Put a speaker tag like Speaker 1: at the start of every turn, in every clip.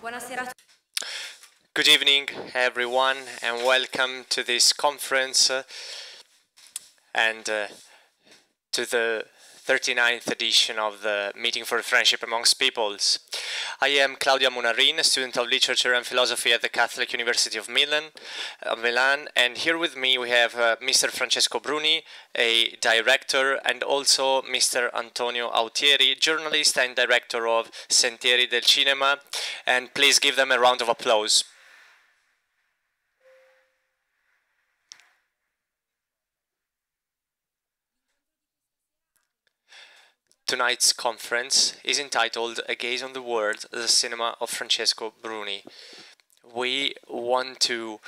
Speaker 1: Buonasera.
Speaker 2: Good evening, everyone, and welcome to this conference and to the 39th edition of the Meeting for Friendship Amongst Peoples. I am Claudia Munarin, a student of literature and philosophy at the Catholic University of Milan, and here with me we have Mr. Francesco Bruni, a director, and also Mr. Antonio Autieri, journalist and director of Sentieri del Cinema, and please give them a round of applause. Tonight's conference is entitled A Gaze on the World, the Cinema of Francesco Bruni. We want you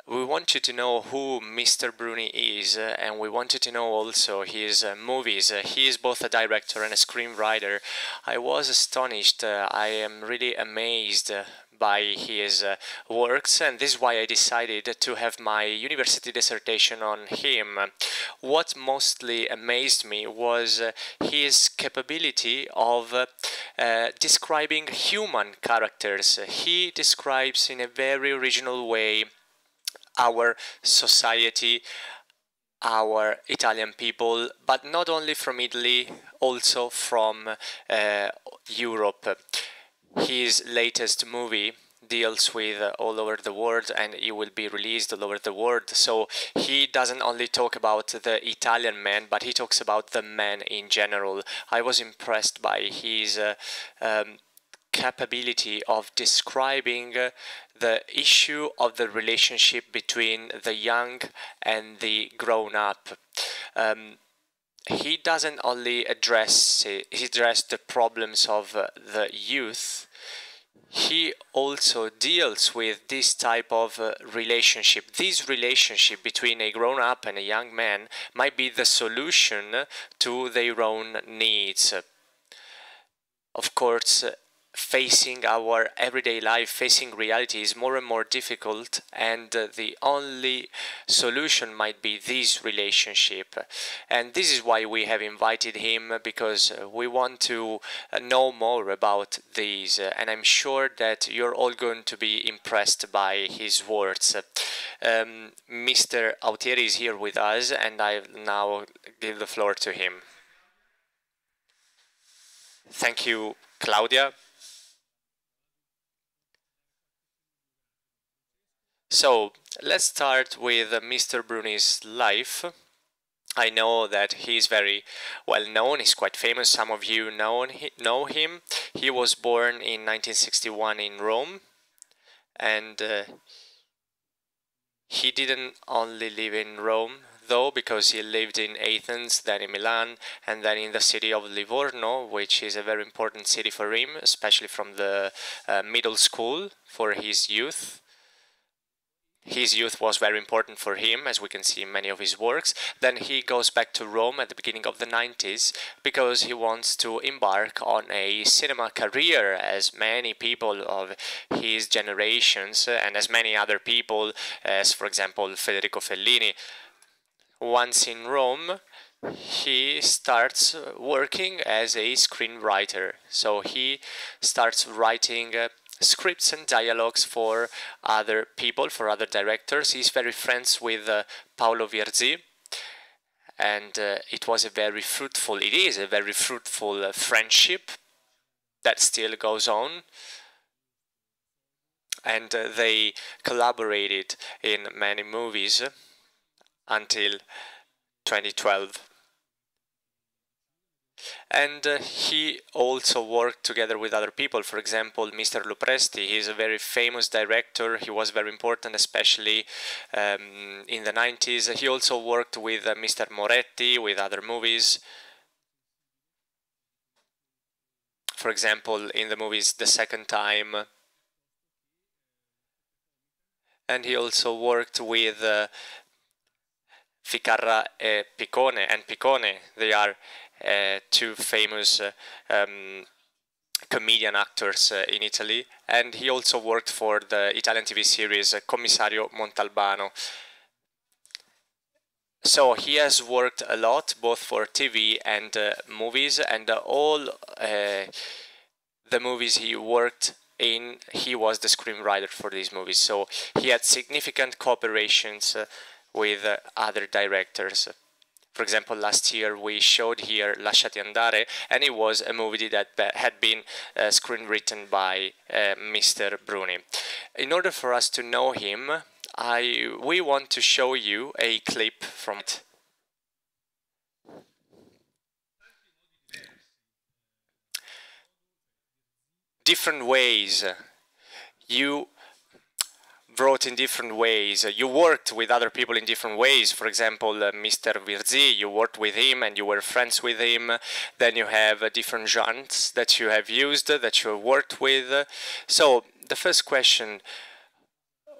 Speaker 2: to know who Mr. Bruni is, and we want you to know also his movies. He is both a director and a screenwriter. I was astonished. I am really amazed by his works, and this is why I decided to have my university dissertation on him. What mostly amazed me was his capability of describing human characters. He describes in a very original way our society, our Italian people, but not only from Italy, also from Europe. His latest movie deals with all over the world, and it will be released all over the world. So he doesn't only talk about the Italian man, but he talks about the man in general. I was impressed by his capability of describing the issue of the relationship between the young and the grown-up. He doesn't only address the problems of the youth. He also deals with this type of relationship. This relationship between a grown-up and a young man might be the solution to their own needs. Of course, facing our everyday life, facing reality is more and more difficult, and the only solution might be this relationship. And this is why we have invited him, because we want to know more about these, and I'm sure that you're all going to be impressed by his words. Mr. Autieri is here with us, and I now give the floor to him. Thank you, Claudia. So, let's start with Mr. Bruni's life. I know that he's very well known, he's quite famous, some of you know him. He was born in 1961 in Rome, and he didn't only live in Rome, though, because he lived in Athens, then in Milan, and then in the city of Livorno, which is a very important city for him, especially from the middle school for his youth. His youth was very important for him, as we can see in many of his works. Then he goes back to Rome at the beginning of the 90s because he wants to embark on a cinema career, as many people of his generations and as many other people, as for example Federico Fellini. Once in Rome, he starts working as a screenwriter. So he starts writing scripts and dialogues for other people, for other directors. He's very friends with Paolo Virzì, and it is a very fruitful friendship that still goes on, and they collaborated in many movies until 2012. And he also worked together with other people. For example, Mr. Lupresti, he's a very famous director. He was very important, especially in the 90s. He also worked with Mr. Moretti, with other movies. For example, in the movies The Second Time. And he also worked with Ficarra and Piccone. They are two famous comedian actors in Italy, and he also worked for the Italian TV series Commissario Montalbano. So he has worked a lot, both for TV and movies, and all the movies he worked he was the screenwriter for these movies. So he had significant cooperations with other directors. For example, last year we showed here Lasciati Andare, and it was a movie that had been screenwritten by Mr. Bruni. In order for us to know him, we want to show you a clip from it. Different ways. You wrote in different ways. You worked with other people in different ways. For example, Mr. Virzi, you worked with him and you were friends with him. Then you have different genres that you have used, that you have worked with. So the first question,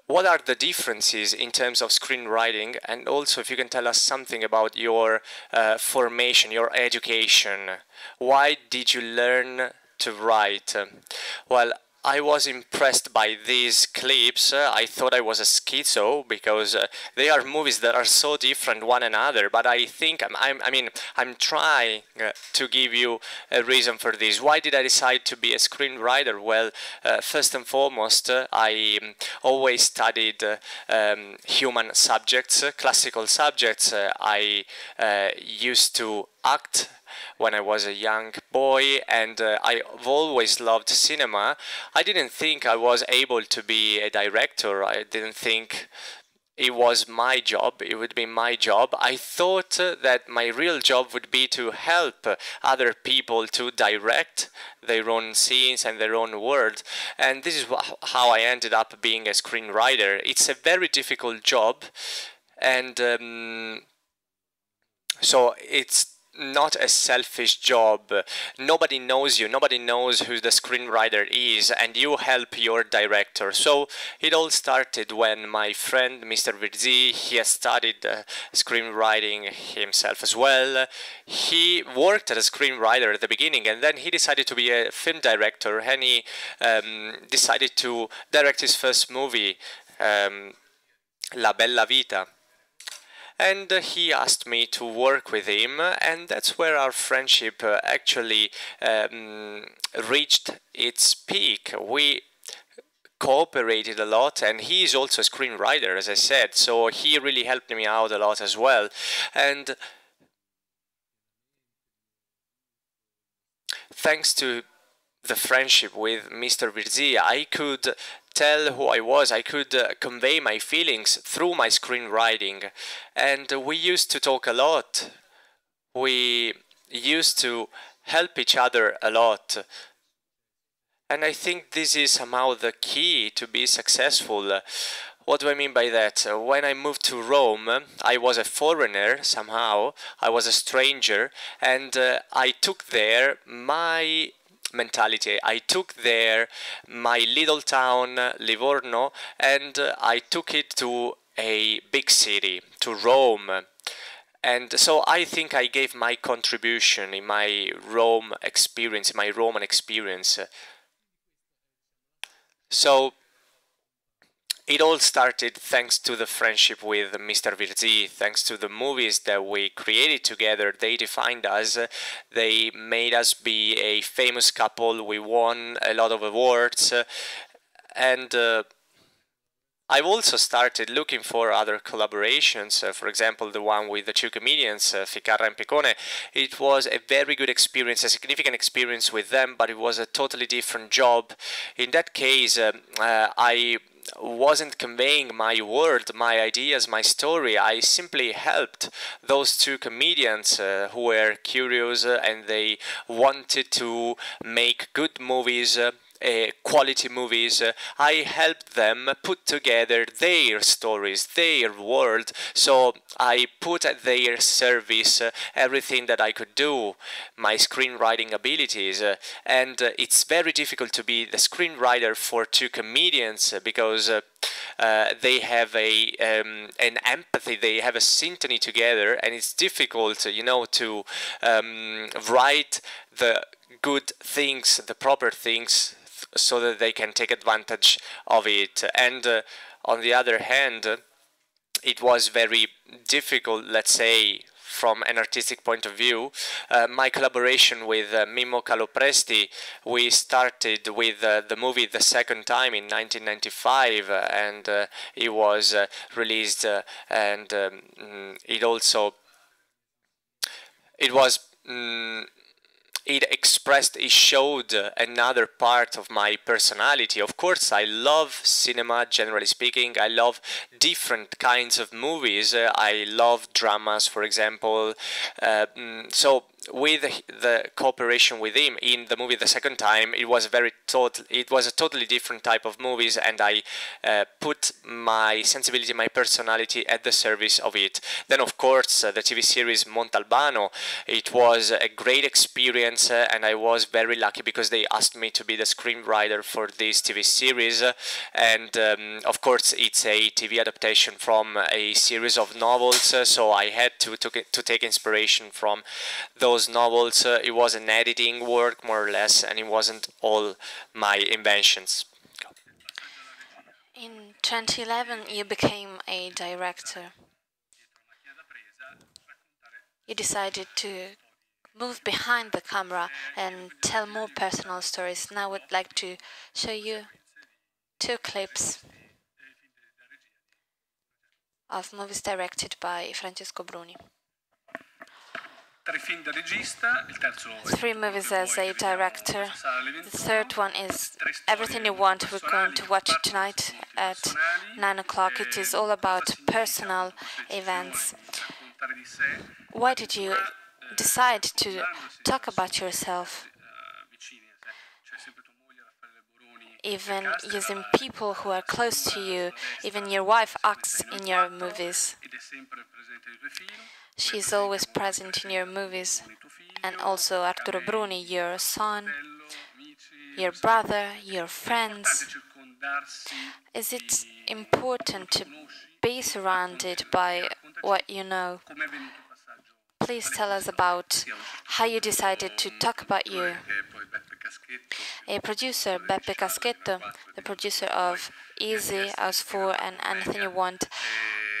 Speaker 2: what are the differences in terms of screenwriting? And also if you can tell us something about your formation, your education. Why did you learn to write? Well, I was impressed by these clips. I thought I was a schizo because they are movies that are so different one another. But I think I'm trying to give you a reason for this. Why did I decide to be a screenwriter? Well, first and foremost, I always studied human subjects, classical subjects. I used to act when I was a young boy, and I've always loved cinema. I didn't think I was able to be a director. I didn't think it was my job, it would be my job. I thought that my real job would be to help other people to direct their own scenes and their own world. And this is how I ended up being a screenwriter. It's a very difficult job, and so it's not a selfish job. Nobody knows you, nobody knows who the screenwriter is, and you help your director. So it all started when my friend Mr. Virzi, he has studied screenwriting himself as well. He worked as a screenwriter at the beginning, and then he decided to be a film director, and he decided to direct his first movie, La Bella Vita. And he asked me to work with him, and that's where our friendship actually reached its peak. We cooperated a lot, and he is also a screenwriter, as I said, so he really helped me out a lot as well. And thanks to the friendship with Mr. Virzi, I could tell who I was. I could convey my feelings through my screenwriting, and we used to talk a lot. We used to help each other a lot, and I think this is somehow the key to be successful. What do I mean by that? When I moved to Rome, I was a foreigner somehow. I was a stranger, and I took there my mentality. I took there my little town, Livorno, and I took it to a big city, to Rome. And so I think I gave my contribution in my Rome experience, in my Roman experience. So it all started thanks to the friendship with Mr. Virzi, thanks to the movies that we created together. They defined us, they made us be a famous couple, we won a lot of awards, and I've also started looking for other collaborations, for example the one with the two comedians, Ficarra and Picone. It was a very good experience, a significant experience with them, but it was a totally different job. In that case, I wasn't conveying my word, my ideas, my story. I simply helped those two comedians who were curious and they wanted to make good movies, quality movies. I helped them put together their stories, their world, so I put at their service everything that I could do, my screenwriting abilities, and it's very difficult to be the screenwriter for two comedians because they have an empathy, they have a symphony together, and it's difficult, you know, to write the good things, the proper things, so that they can take advantage of it. And on the other hand, it was very difficult, let's say, from an artistic point of view. My collaboration with Mimmo Calopresti, we started with the movie the second time in 1995, and it was released, and it also it was it showed another part of my personality. Of course, I love cinema, generally speaking. I love different kinds of movies. I love dramas, for example. So with the cooperation with him in the movie the second time, it was a totally different type of movies, and I put my sensibility, my personality at the service of it. Then, of course, the TV series Montalbano, it was a great experience, and I was very lucky because they asked me to be the screenwriter for this TV series. And of course, it's a TV adaptation from a series of novels, so I had to take inspiration from those novels. It was an editing work, more or less, and it wasn't all my inventions.
Speaker 1: In 2011, you became a director. You decided to move behind the camera and tell more personal stories. Now I would like to show you 2 clips of movies directed by Francesco Bruni. 3 movies as a director. The third one is Everything You Want. We're going to watch it tonight at 9 o'clock. It is all about personal events. Why did you decide to talk about yourself? Even using people who are close to you, even your wife acts in your movies. She's always present in your movies. And also Arturo Bruni, your son, your brother, your friends. Is it important to be surrounded by what you know? Please tell us about how you decided to talk about you. A producer, Beppe Caschetto, the producer of Easy, House 4 and Anything You Want,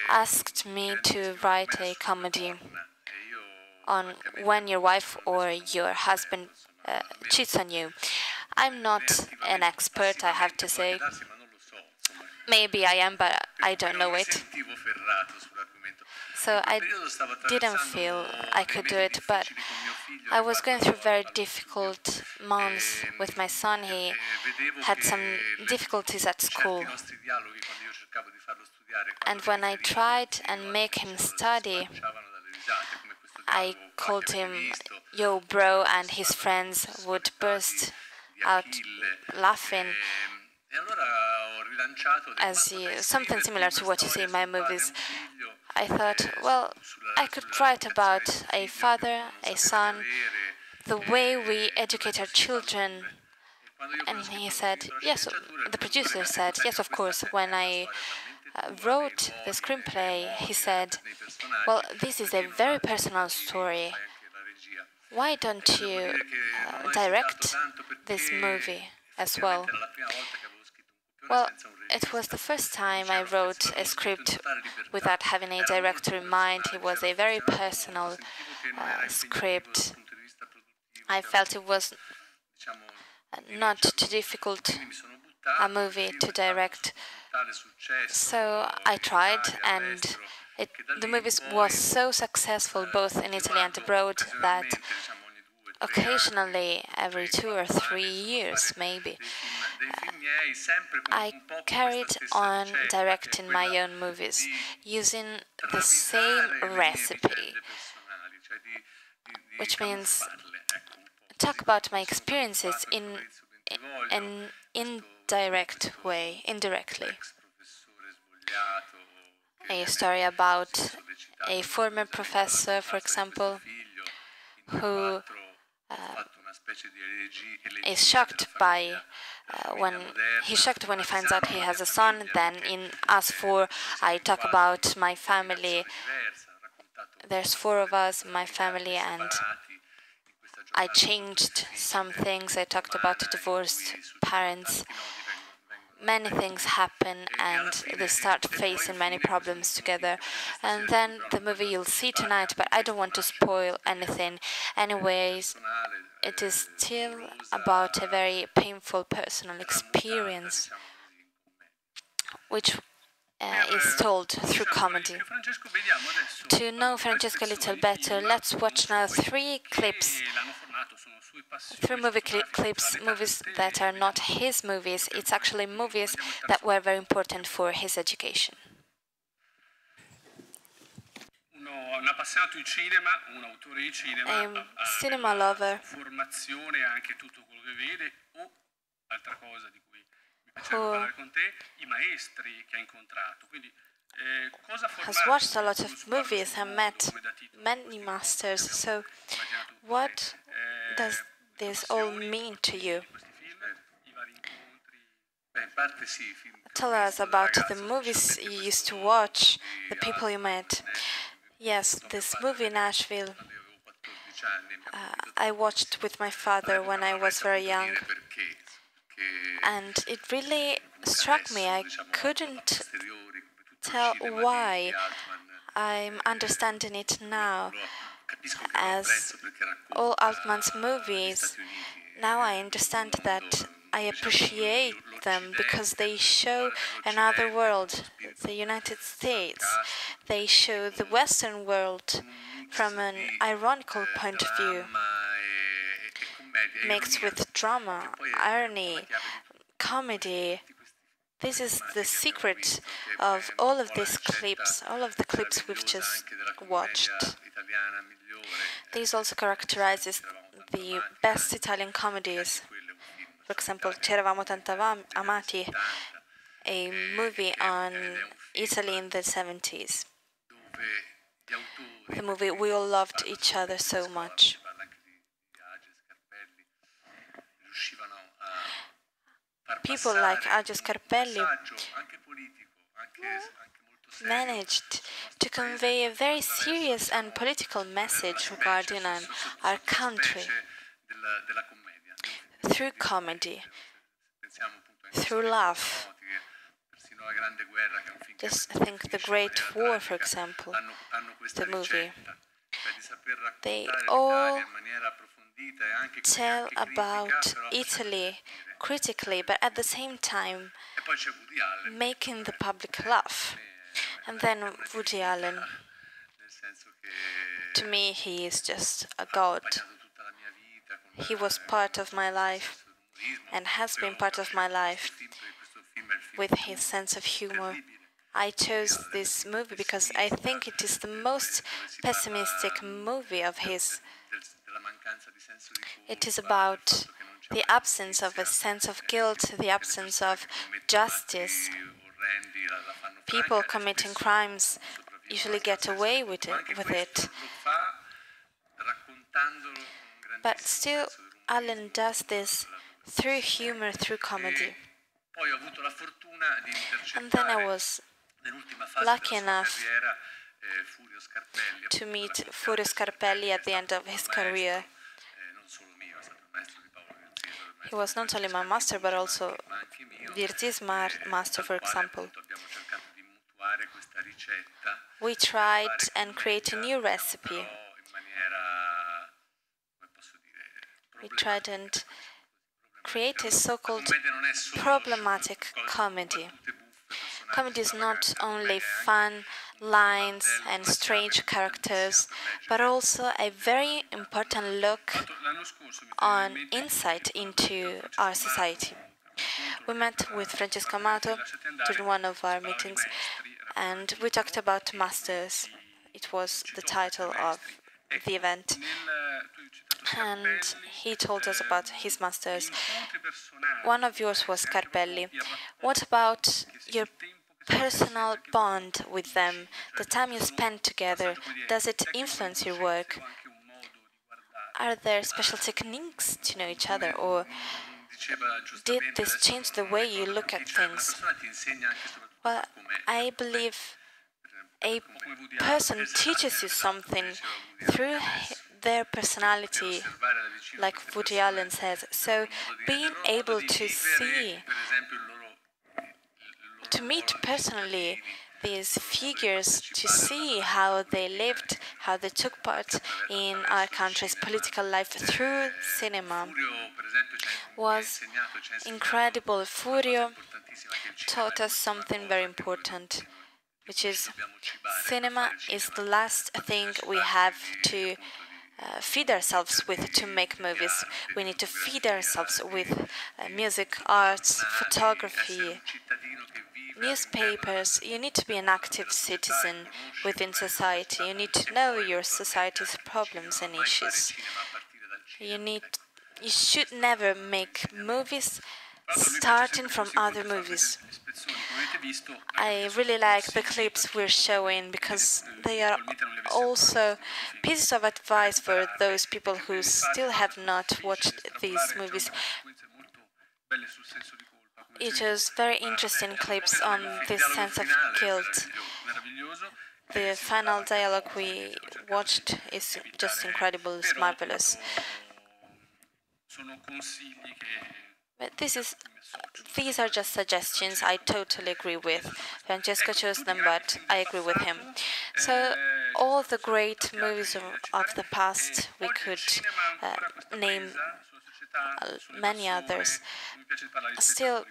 Speaker 1: asked me to write a comedy on when your wife or your husband cheats on you. I'm not an expert, I have to say. Maybe I am, but I don't know it. So I didn't feel I could do it, but I was going through very difficult months with my son. He had some difficulties at school. And when I tried and make him study, I called him "yo bro," and his friends would burst out laughing, as something similar to what you see in my movies. I thought, well, I could write about a father, a son, the way we educate our children. And he said, yes, the producer said, yes, of course. When I wrote the screenplay, he said, well, this is a very personal story. Why don't you direct this movie as well? Well, it was the first time I wrote a script without having a director in mind. It was a very personal script. I felt it was not too difficult a movie to direct. So I tried, and the movie was so successful both in Italy and abroad that occasionally, every 2 or 3 years maybe, I carried on directing my own movies using the same recipe, which means talk about my experiences in an indirect way, indirectly. A story about a former professor, for example, who is shocked when he finds out he has a son. Then in Us 4, I talk about my family. There's 4 of us, my family, and I changed some things. I talked about divorced parents. many things happen and they start facing many problems together. And then the movie you'll see tonight, but I don't want to spoil anything. Anyways, it is still about a very painful personal experience, which is told through comedy. To know Francesco a little better, let's watch now three movie clips, movies that are not his movies. It's actually movies that were very important for his education. A cinema lover who has watched a lot of movies and met many masters. So what does this all mean to you? Tell us about the movies you used to watch, the people you met. Yes, this movie, Nashville, I watched with my father when I was very young. And it really struck me. I couldn't tell why. I'm understanding it now. As all Altman's movies, now I understand that I appreciate them because they show another world, the United States. They show the Western world from an ironical point of view, mixed with drama, irony, comedy. This is the secret of all of these clips, all of the clips we've just watched. This also characterizes the best Italian comedies. For example, C'eravamo tanto amati, a movie on Italy in the 70s. The movie We All Loved Each Other So Much. People like Agio Scarpelli managed to convey a very serious and political message regarding our country through comedy, through laugh. Just think The Great War, for example, the movie. They all tell about Italy critically, but at the same time making the public laugh. And then Woody Allen. To me, he is just a god. He was part of my life and has been part of my life with his sense of humor. I chose this movie because I think it is the most pessimistic movie of his. It is about the absence of a sense of guilt, the absence of justice. People committing crimes usually get away with it. But still, Allen does this through humor, through comedy. And then I was lucky enough to meet Furio Scarpelli at the end of his career. He was not only my master, but also Virzi's master, for example. We tried and create a new recipe. We tried and create a so-called problematic comedy. Comedy is not only fun lines and strange characters, but also a very important look on insight into our society. We met with Francesco Amato during one of our meetings, and we talked about masters. It was the title of the event. And he told us about his masters. One of yours was Scarpelli. What about your personal bond with them, the time you spend together? Does it influence your work? Are there special techniques to know each other, or did this change the way you look at things? Well, I believe a person teaches you something through their personality, like Woody Allen says. So being able to see to meet personally these figures, to see how they lived, how they took part in our country's political life through cinema, was incredible. Furio taught us something very important, which is cinema is the last thing we have to feed ourselves with to make movies. We need to feed ourselves with music, arts, photography, newspapers. You need to be an active citizen within society. You need to know your society's problems and issues. You should never make movies starting from other movies. I really like the clips we're showing because they are also pieces of advice for those people who still have not watched these movies. It was very interesting clips on this sense of guilt. The final dialogue we watched is just incredible, it's marvelous. But these are just suggestions I totally agree with. Francesco chose them, but I agree with him. So all the great movies of the past, we could name many others. Still,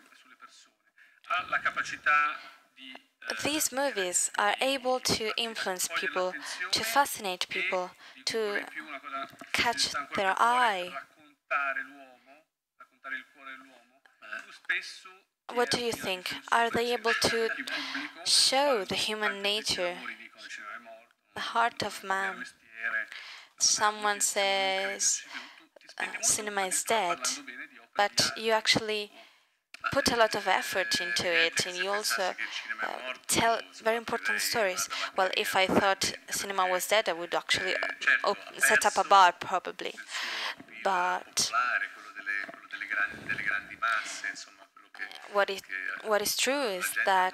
Speaker 1: these movies are able to influence people, to fascinate people, to catch their eye. What do you think? Are they able to show the human nature, the heart of man? Someone says cinema is dead, but you actually put a lot of effort into it, and you also tell very important stories. Well, if I thought cinema was dead, I would actually set up a bar, probably. But what is true is that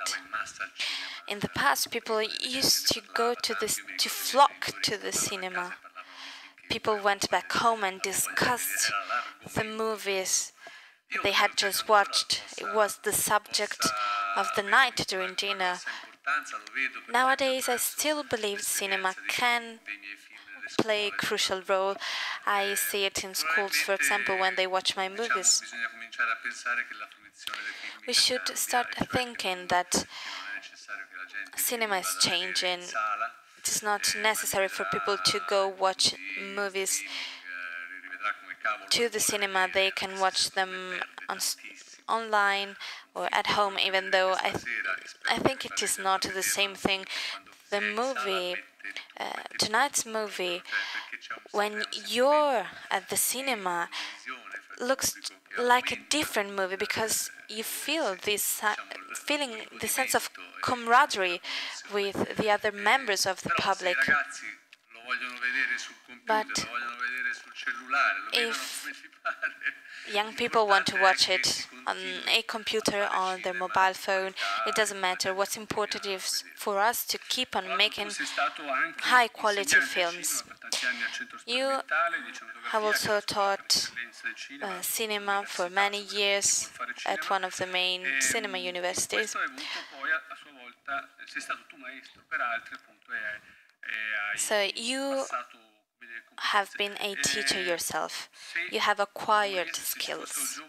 Speaker 1: in the past people used to go to flock to the cinema. People went back home and discussed the movies they had just watched. It was the subject of the night during dinner. Nowadays, I still believe cinema can play a crucial role. I see it in schools, for example, when they watch my movies. We should start thinking that cinema is changing. It is not necessary for people to go watch movies to the cinema. They can watch them online or at home, even though I think it is not the same thing. The movie, tonight's movie, when you're at the cinema, looks like a different movie because you feel this sense of camaraderie with the other members of the public. But if young people want to watch it on a computer, on their mobile phone, it doesn't matter. What's important is for us to keep on making high-quality films. You have also taught cinema for many years at one of the main cinema universities. So you have been a teacher yourself. You have acquired skills.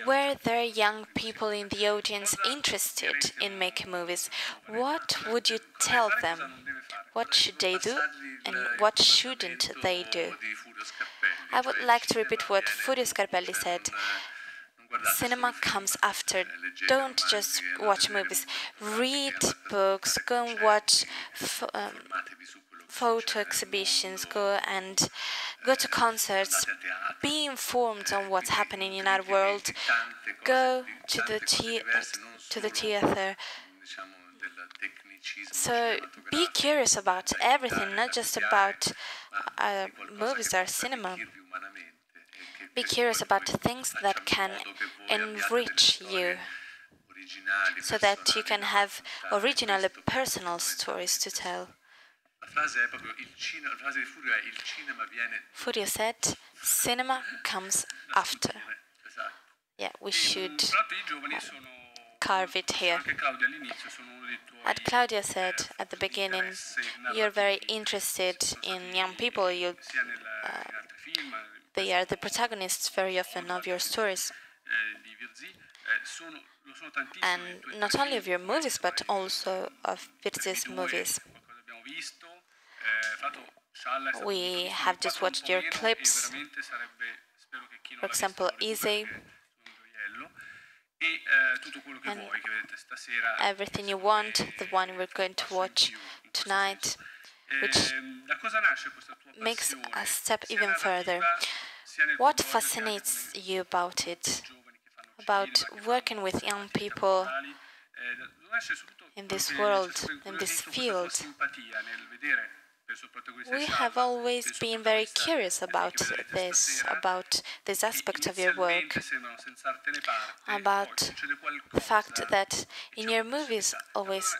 Speaker 1: Were there young people in the audience interested in making movies? What would you tell them? What should they do and what shouldn't they do? I would like to repeat what Furio Scarpelli said. Cinema comes after. Don't just watch movies. Read books, go and watch photo exhibitions, go to concerts, be informed on what's happening in our world, go to the theater. So be curious about everything, not just about movies or cinema. Be curious about things that can enrich you, so that you can have original personal stories to tell. Furio said, cinema comes after. yeah, we should carve it here. As Claudia said at the beginning, you're very interested in young people. They are the protagonists very often of your stories. And not only of your movies, but also of Virzi's movies. We have just watched your clips. For example, Easy. And Everything You Want, the one we're going to watch tonight, which makes us step even further. What fascinates you about it? About working with young people in this world, in this field? We have always been very curious about this aspect of your work, about the fact that in your movies always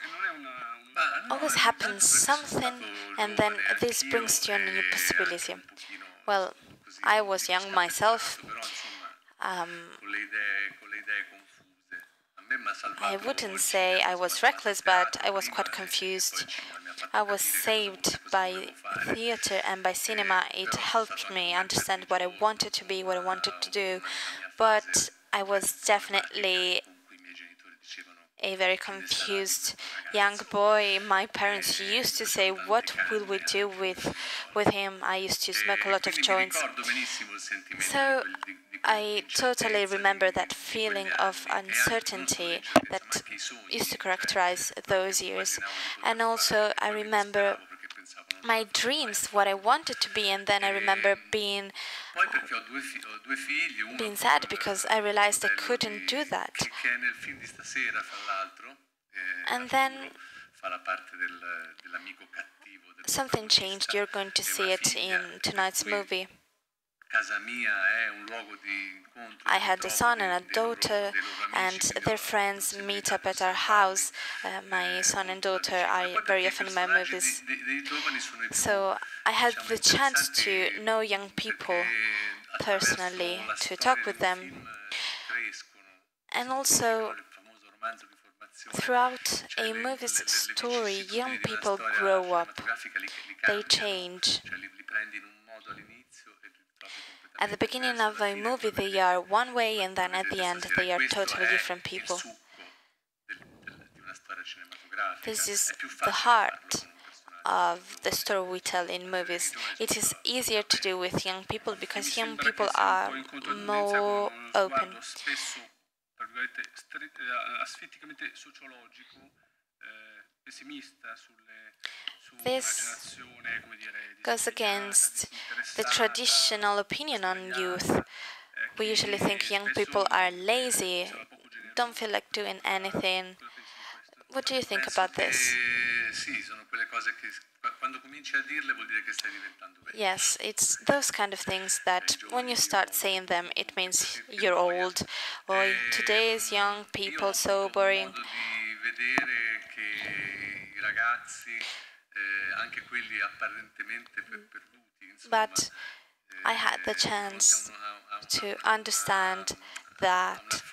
Speaker 1: happens something, and then this brings to you a new possibility. Well, I was young myself. I wouldn't say I was reckless, but I was quite confused. I was saved by theater and by cinema. It helped me understand what I wanted to be, what I wanted to do. But I was definitely a very confused young boy. My parents used to say, "What will we do with him?" I used to smoke a lot of joints. So I totally remember that feeling of uncertainty that used to characterize those years. And also I remember my dreams, what I wanted to be, and then I remember being sad because I realized I couldn't do that. And then something changed. You're going to see it in tonight's movie. I had a son and a daughter, and their friends meet up at our house. My son and daughter are very often in my movies. So I had the chance to know young people personally, to talk with them. And also, throughout a movie's story, young people grow up. They change. At the beginning of a movie, they are one way, and then at the end, they are totally different people. This is the heart of the story we tell in movies. It is easier to do with young people because young people are more open. This goes against the traditional opinion on youth. We usually think young people are lazy, don't feel like doing anything. What do you think about this? Yes, it's those kind of things that when you start saying them, it means you're old. Or today's young people, so boring. But I had the chance to understand that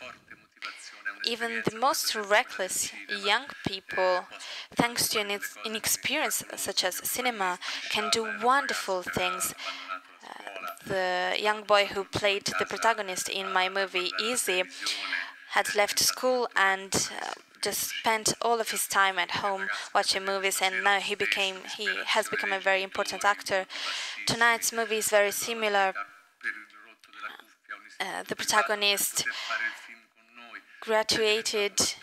Speaker 1: even the most reckless young people, thanks to an inexperience such as cinema, can do wonderful things. The young boy who played the protagonist in my movie Easy had left school and just spent all of his time at home watching movies, and now he has become a very important actor. Tonight's movie is very similar. The protagonist graduated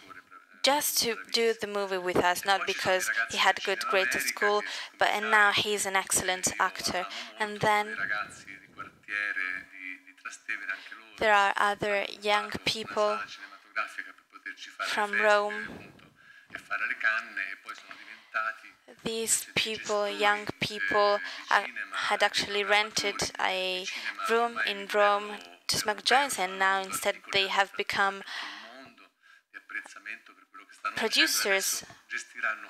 Speaker 1: just to do the movie with us, not because he had good grades at school, and now he's an excellent actor. And then there are other young people from Rome. These people, young people, had actually rented a room in Rome to smoke joints, and now instead they have become producers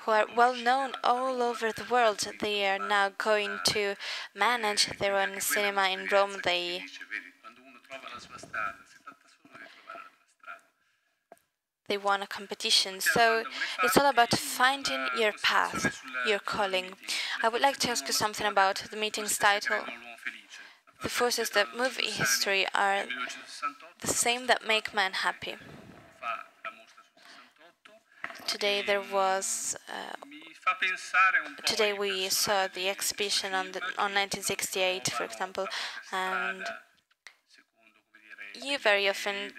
Speaker 1: who are well known all over the world. They are now going to manage their own cinema in Rome. they won a competition. So it's all about finding your path, your calling. I would like to ask you something about the meeting's title. The forces that move in history are the same that make man happy. Today today we saw the exhibition on 1968, for example, and you very often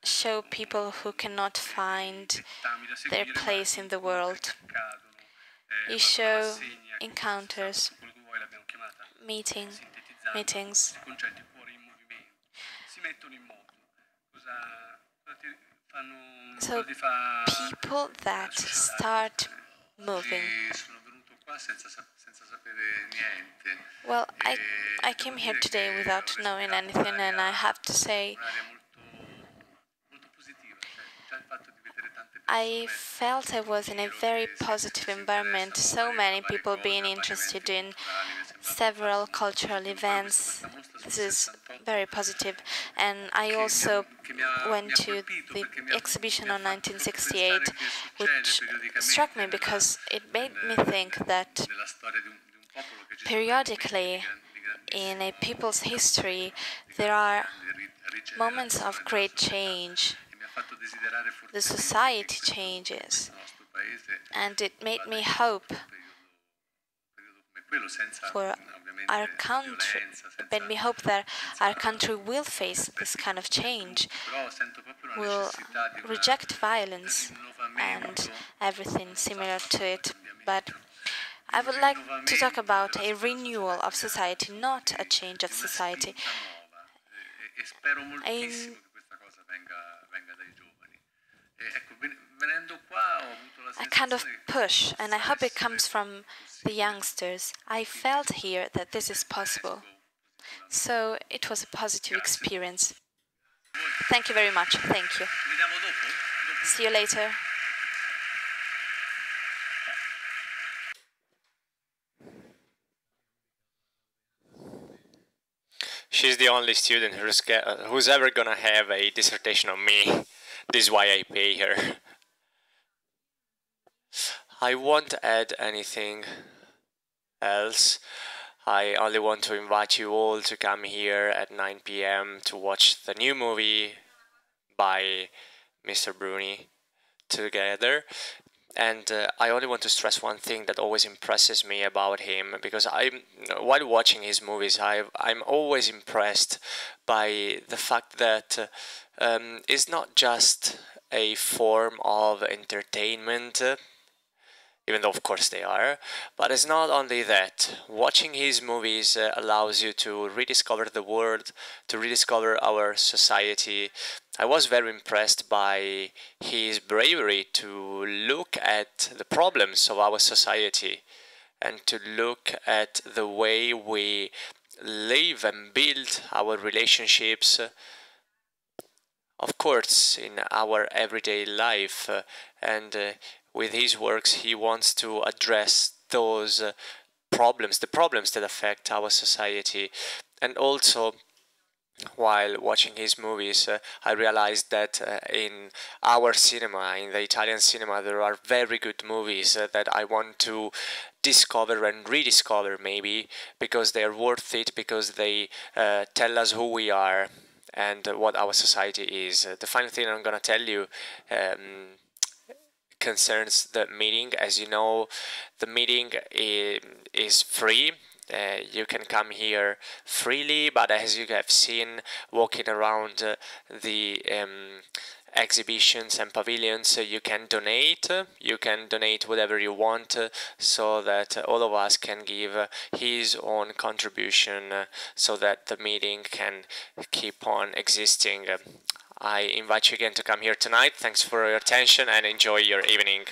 Speaker 1: show people who cannot find their place in the world. You show encounters, meetings. So people that start moving. Well, I came here today without knowing anything, and I have to say I felt I was in a very positive environment, so many people being interested in several cultural events. This is very positive. And I also went to the exhibition on 1968, which struck me because it made me think that periodically in a people's history there are moments of great change. The society changes, and it made me hope for our country. It made me hope that our country will face this kind of change, will reject violence and everything similar to it. But I would like to talk about a renewal of society, not a change of society. A kind of push, and I hope it comes from the youngsters. I felt here that this is possible. So it was a positive experience. Thank you very much. Thank you. See you later.
Speaker 2: She's the only student who's ever gonna have a dissertation on me. This is why I pay her. I won't add anything else. I only want to invite you all to come here at 9 p.m. to watch the new movie by Mr. Bruni together. And I only want to stress one thing that always impresses me about him, because while watching his movies, I'm always impressed by the fact that it's not just a form of entertainment, even though of course they are, but it's not only that. Watching his movies allows you to rediscover the world, to rediscover our society. I was very impressed by his bravery to look at the problems of our society and to look at the way we live and build our relationships, of course, in our everyday life. And with his works, he wants to address those problems, the problems that affect our society. And also, while watching his movies, I realized that in our cinema, in the Italian cinema, there are very good movies that I want to discover and rediscover, maybe, because they are worth it, because they tell us who we are and what our society is. The final thing I'm gonna tell you concerns the meeting. As you know, the meeting is free. You can come here freely, but as you have seen walking around the exhibitions and pavilions, you can donate. You can donate whatever you want, so that all of us can give his own contribution, so that the meeting can keep on existing. I invite you again to come here tonight. Thanks for your attention and enjoy your evening.